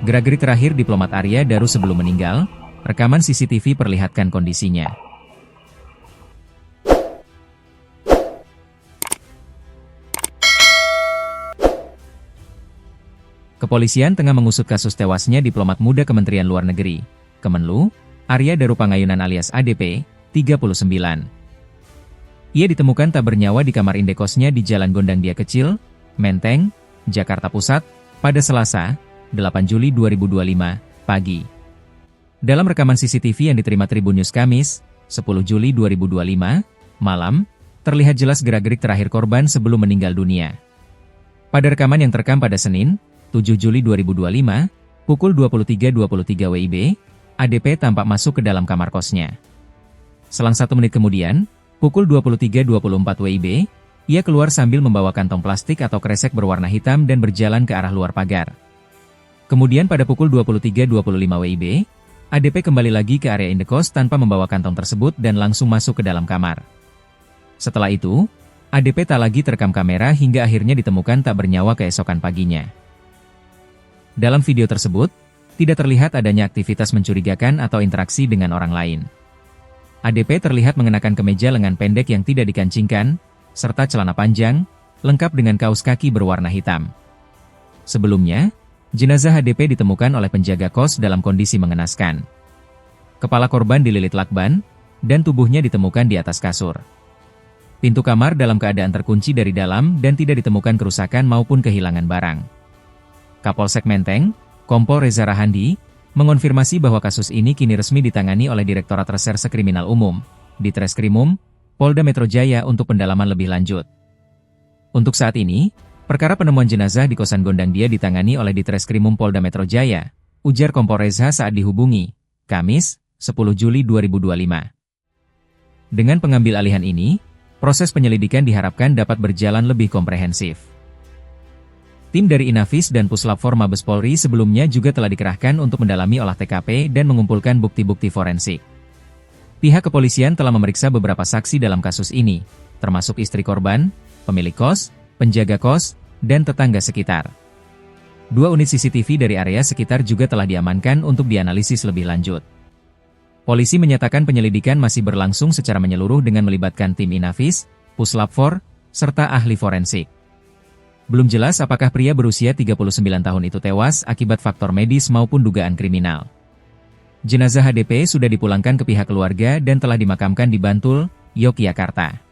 Gerak-gerik terakhir diplomat Arya Daru sebelum meninggal, rekaman CCTV perlihatkan kondisinya. Kepolisian tengah mengusut kasus tewasnya diplomat muda Kementerian Luar Negeri, Kemenlu, Arya Daru Pangayunan alias ADP, 39. Ia ditemukan tak bernyawa di kamar indekosnya di Jalan Gondangdia Kecil, Menteng, Jakarta Pusat, pada Selasa, 8 Juli 2025, pagi. Dalam rekaman CCTV yang diterima Tribun News Kamis, 10 Juli 2025, malam, terlihat jelas gerak-gerik terakhir korban sebelum meninggal dunia. Pada rekaman yang terekam pada Senin, 7 Juli 2025, pukul 23.23 WIB, ADP tampak masuk ke dalam kamar kosnya. Selang 1 menit kemudian, pukul 23.24 WIB, ia keluar sambil membawa kantong plastik atau kresek berwarna hitam dan berjalan ke arah luar pagar. Kemudian pada pukul 23.25 WIB, ADP kembali lagi ke area indekos tanpa membawa kantong tersebut dan langsung masuk ke dalam kamar. Setelah itu, ADP tak lagi terekam kamera hingga akhirnya ditemukan tak bernyawa keesokan paginya. Dalam video tersebut, tidak terlihat adanya aktivitas mencurigakan atau interaksi dengan orang lain. ADP terlihat mengenakan kemeja lengan pendek yang tidak dikancingkan, serta celana panjang, lengkap dengan kaos kaki berwarna hitam. Sebelumnya, jenazah ADP ditemukan oleh penjaga kos dalam kondisi mengenaskan. Kepala korban dililit lakban, dan tubuhnya ditemukan di atas kasur. Pintu kamar dalam keadaan terkunci dari dalam dan tidak ditemukan kerusakan maupun kehilangan barang. Kapolsek Menteng, Kompol Reza Rahandi, mengonfirmasi bahwa kasus ini kini resmi ditangani oleh Direktorat Reserse Kriminal Umum, Ditreskrimum, Polda Metro Jaya untuk pendalaman lebih lanjut. Untuk saat ini, perkara penemuan jenazah di kosan Gondangdia ditangani oleh Ditreskrimum Polda Metro Jaya, ujar Kompol Reza saat dihubungi, Kamis, 10 Juli 2025. Dengan pengambil alihan ini, proses penyelidikan diharapkan dapat berjalan lebih komprehensif. Tim dari Inafis dan Puslap IV Mabes Polri sebelumnya juga telah dikerahkan untuk mendalami olah TKP dan mengumpulkan bukti-bukti forensik. Pihak kepolisian telah memeriksa beberapa saksi dalam kasus ini, termasuk istri korban, pemilik kos, penjaga kos, dan tetangga sekitar. 2 unit CCTV dari area sekitar juga telah diamankan untuk dianalisis lebih lanjut. Polisi menyatakan penyelidikan masih berlangsung secara menyeluruh dengan melibatkan tim Inafis, Puslap IV, serta ahli forensik. Belum jelas apakah pria berusia 39 tahun itu tewas akibat faktor medis maupun dugaan kriminal. Jenazah HDP sudah dipulangkan ke pihak keluarga dan telah dimakamkan di Bantul, Yogyakarta.